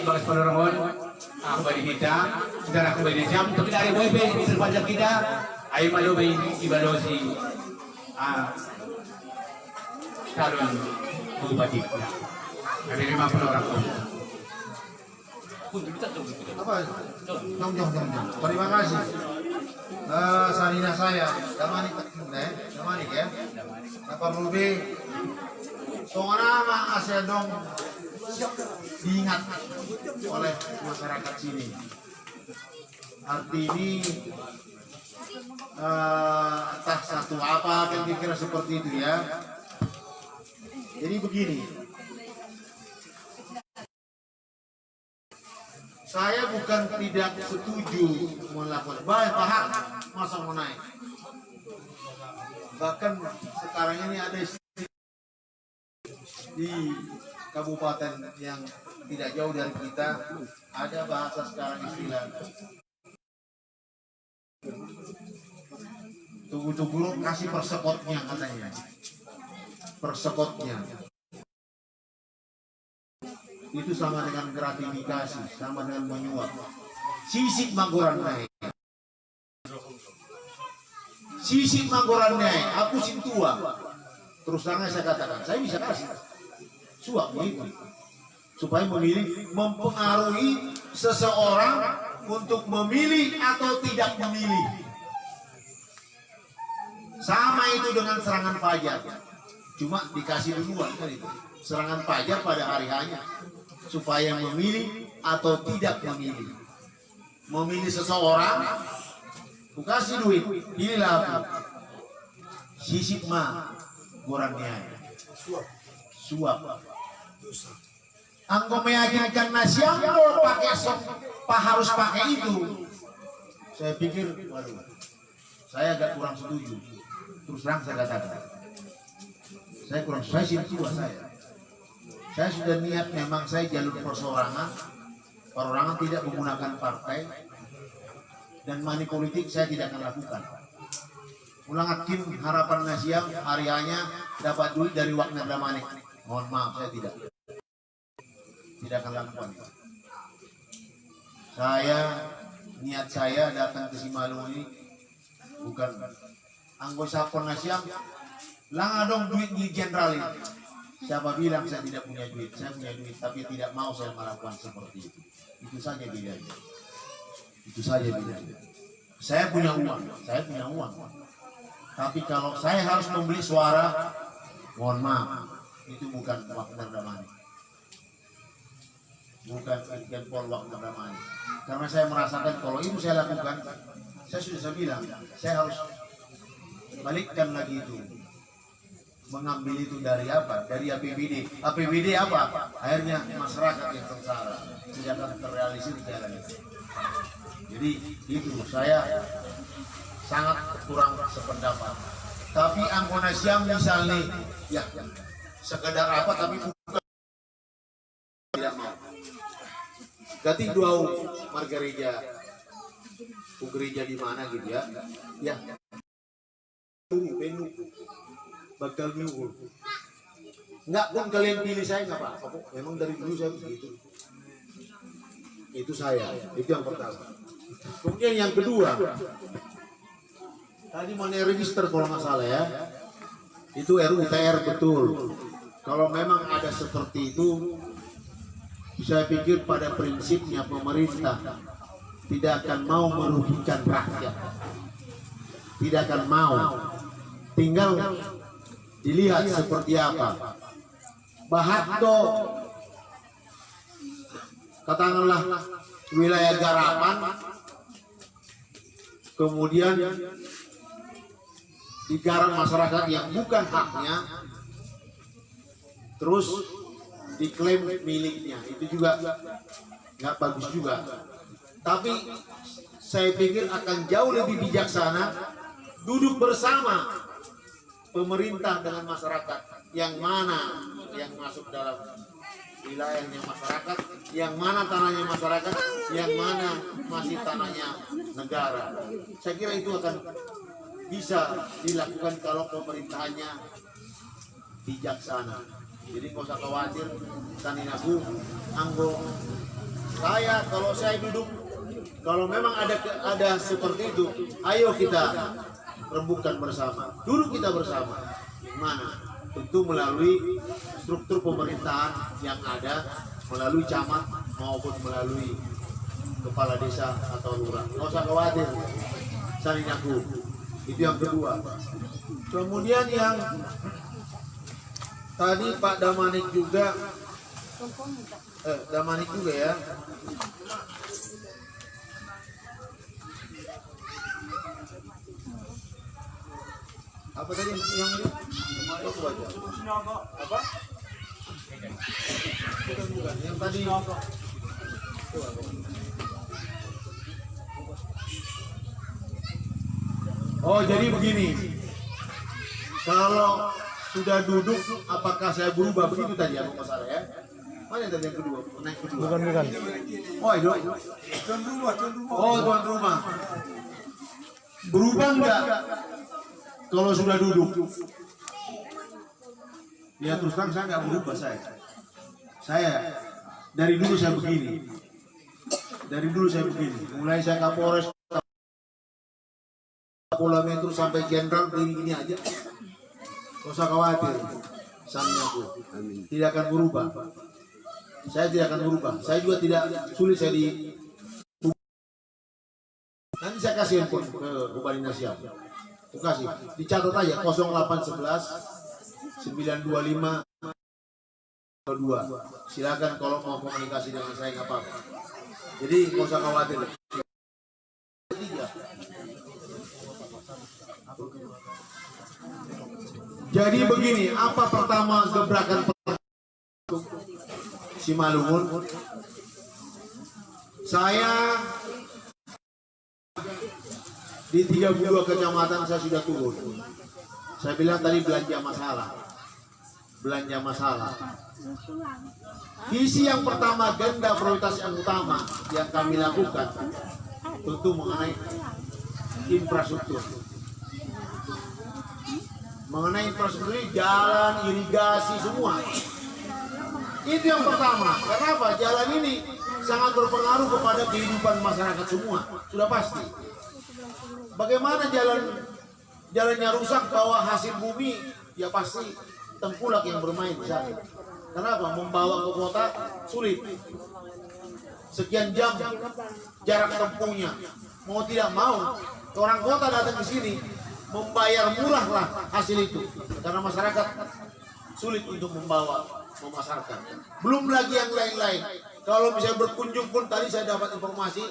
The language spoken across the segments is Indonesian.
bagas penerangan aku bagi kita saudara aku bagi jam tapi dari WB bisa pajak kita ayo malu bagi ibalosi calon bupati dari 50 orang apa? Jom. Terima kasih. Salina saya, damanik ya. Apa lebih? Soalnya nama asyadong diingat oleh masyarakat sini. Arti ini entah satu apa yang dikira seperti itu ya. Jadi begini. Saya bukan tidak setuju melakukan bahan masa mau naik. Bahkan sekarang ini ada di kabupaten yang tidak jauh dari kita ada bahasa sekarang istilah tunggu kasih persekotnya katanya. Persekotnya. Itu sama dengan gratifikasi, sama dengan menyuap. Sisik manggoran naik. Sisik manggoran naik, aku sintua. Terus terang saya katakan, saya bisa kasih suap begitu. Supaya mempengaruhi seseorang untuk memilih atau tidak memilih. Sama itu dengan serangan fajar. Cuma dikasih duluan kan itu. Serangan fajar pada hari hanya. Supaya memilih atau tidak memilih. Memilih seseorang, aku kasih duit, pilihlah aku. Sisip mah, gorangnya. Suap. Angko meyakinkan nasiam pakai harus pakai itu. Saya pikir, waduh, saya agak kurang setuju. Terus terang saya katakan, saya sintua saya. Saya sudah niat memang saya jalur perorangan tidak menggunakan partai dan money politik saya tidak akan lakukan. Ulang akin harapan nasiam harianya dapat duit dari Wagner Damanik. Mohon maaf saya tidak akan lakukan. Niat saya datang ke Simalungun ini bukan anggota sapon nasiam langadong duit di jenderal ini. Siapa bilang saya tidak punya duit? Saya punya duit, tapi tidak mau saya melakukan seperti itu. Itu saja bedanya. Saya punya uang. Tapi kalau saya harus membeli suara, mohon maaf, itu bukan Wagner Damanik. Bukan Irjen Pol Wagner Damanik. Karena saya merasakan kalau itu saya lakukan, saya sudah bilang, saya harus balikkan lagi itu. Mengambil itu dari apa? Dari APBD. APBD apa? Akhirnya masyarakat yang sengsara tidak akan terrealisir jalan itu. Jadi itu saya sangat kurang sependapat. Tapi Angkona Siam misalnya, ya sekedar apa? Tapi bukan tidak mau. Ganti dua margereja, gereja di mana gitu ya? Ya. Bakal nyuhul. Enggak pun kalian pilih saya nggak apa-apa. Memang dari dulu saya begitu. Itu saya. Itu yang pertama. Kemudian yang kedua, tadi money register kalau nggak salah ya. Itu RUTR betul. Kalau memang ada seperti itu, saya pikir pada prinsipnya pemerintah tidak akan mau merugikan rakyat. Tidak akan mau. Tinggal dilihat seperti apa. Bahatdo katakanlah wilayah garapan, kemudian digarap masyarakat yang bukan haknya, terus diklaim miliknya, itu juga nggak bagus juga. Tapi saya pikir akan jauh lebih bijaksana duduk bersama pemerintah dengan masyarakat, yang mana yang masuk dalam wilayahnya masyarakat, yang mana tanahnya masyarakat, yang mana masih tanahnya negara. Saya kira itu akan bisa dilakukan kalau pemerintahannya bijaksana. Jadi nggak usah khawatir, Taninabu, Anggo Saya kalau saya duduk, kalau memang ada seperti itu, ayo kita rembukan bersama. Duduk kita bersama. Mana? Tentu melalui struktur pemerintahan yang ada, melalui camat maupun melalui kepala desa atau lurah. Nggak usah khawatir, saling aku. Itu yang kedua. Kemudian yang tadi Pak Damanik juga, ya. Apa tadi yang baca? Apa? Bukan. Yang tadi. Oh, jadi begini. Kalau sudah duduk, apakah saya berubah? Begitu tadi aku masalah ya. Mana tadi yang kedua? Naik kedua. Bukan. Oh, itu. Oh, tuan rumah. Berubah enggak? Kalau sudah duduk. Ya terus terang saya nggak berubah saya dari dulu saya begini. Mulai saya Kapolres, Kapolda Metro sampai Jenderal begini aja. Gak usah khawatir, sanyaku tidak akan berubah. Saya tidak akan berubah. Saya juga tidak sulit saya di. Nanti saya kasih handphone ke Bupati Nasiam. Aku kasih, dicatat aja 0811 925 2. Silakan kalau mau komunikasi dengan saya nggak apa-apa. Jadi nggak usah khawatir. Jadi begini, apa pertama gebrakan Simalungun? Saya di 32 kecamatan saya sudah turun. Saya bilang tadi belanja masalah. Visi yang pertama, agenda prioritas yang utama yang kami lakukan tentu mengenai infrastruktur. Mengenai infrastruktur ini, jalan, irigasi, semua. Itu yang pertama. Kenapa? Jalan ini sangat berpengaruh kepada kehidupan masyarakat semua. Sudah pasti. Bagaimana jalannya rusak, bawa hasil bumi, ya pasti tengkulak yang bermain di sana. Kenapa? Membawa ke kota sulit. Sekian jam jarak tempuhnya. Mau tidak mau, orang kota datang ke sini membayar murah lah hasil itu. Karena masyarakat sulit untuk memasarkan. Belum lagi yang lain-lain. Kalau bisa berkunjung pun, tadi saya dapat informasi,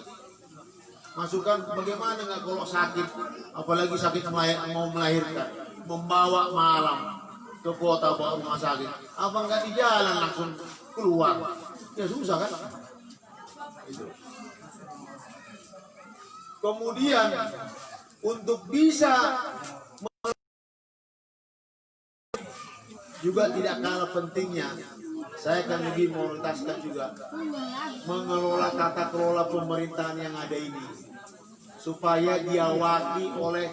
masukan bagaimana nggak kalau sakit, apalagi sakit mau melahirkan, membawa malam ke kota bawa rumah sakit, apa nggak di jalan langsung keluar, ya susah kan? Kemudian untuk bisa juga tidak kalah pentingnya, saya akan lebih prioritaskan juga mengelola tata kelola pemerintahan yang ada ini supaya diawaki oleh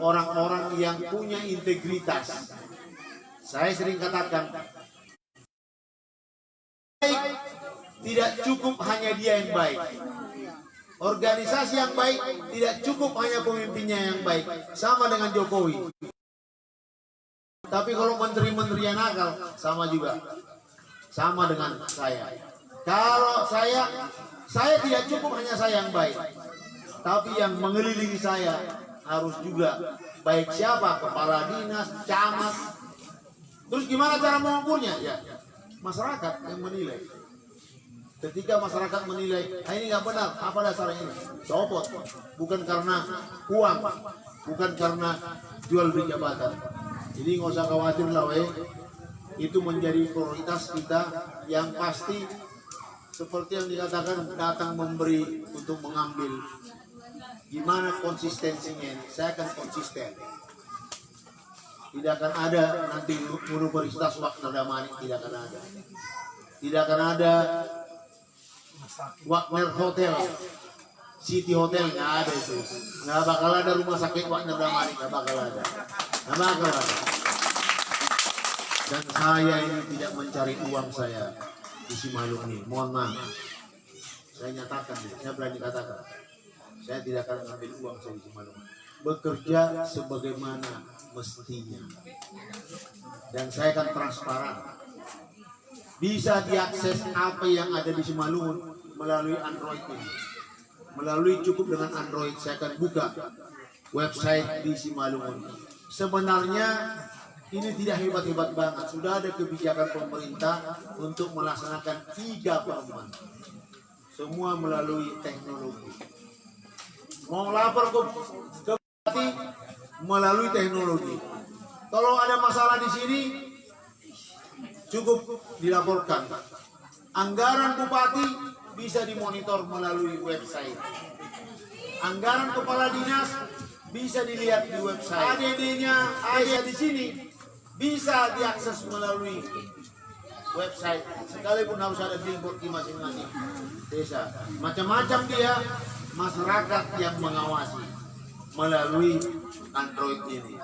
orang-orang yang punya integritas. Saya sering katakan, baik tidak cukup hanya dia yang baik. Organisasi yang baik tidak cukup hanya pemimpinnya yang baik. Sama dengan Jokowi. Tapi kalau menteri-menteri yang nakal, sama juga. Sama dengan saya. Kalau saya tidak cukup hanya saya yang baik. Tapi yang mengelilingi saya harus juga baik. Siapa? Kepala dinas, camat. Terus gimana cara mengukurnya? Ya, masyarakat yang menilai. Ketika masyarakat menilai, ini nggak benar, apa dasarnya ini? Copot. Bukan karena uang, bukan karena jual beli jabatan. Jadi nggak usah khawatir lah, itu menjadi prioritas kita yang pasti. Seperti yang dikatakan, datang memberi untuk mengambil. Gimana konsistensinya ini? Saya akan konsisten. Tidak akan ada nanti Universitas Wagner Damanik, tidak akan ada. Tidak akan ada Wagner Hotel, City Hotel, nggak ada itu. Nggak bakal ada rumah sakit Wagner Damanik, nggak bakal ada. Nggak bakal ada. Dan saya ini tidak mencari uang saya di Simalungun ini. Mohon maaf. Saya nyatakan, saya berani katakan, saya tidak akan mengambil uang saya di Simalungun. Bekerja sebagaimana mestinya. Dan saya akan transparan. Bisa diakses apa yang ada di Simalungun melalui Android ini. Melalui cukup dengan Android, saya akan buka website di Simalungun. Sebenarnya ini tidak hebat-hebat banget. Sudah ada kebijakan pemerintah untuk melaksanakan 3/4. Semua melalui teknologi. Mau lapor ke bupati melalui teknologi. Kalau ada masalah di sini, cukup dilaporkan. Anggaran bupati bisa dimonitor melalui website. Anggaran kepala dinas bisa dilihat di website. ADD-nya ada di sini, bisa diakses melalui website. Sekalipun harus ada billboard di masing-masing desa. Macam-macam dia, masyarakat yang mengawasi melalui Android ini.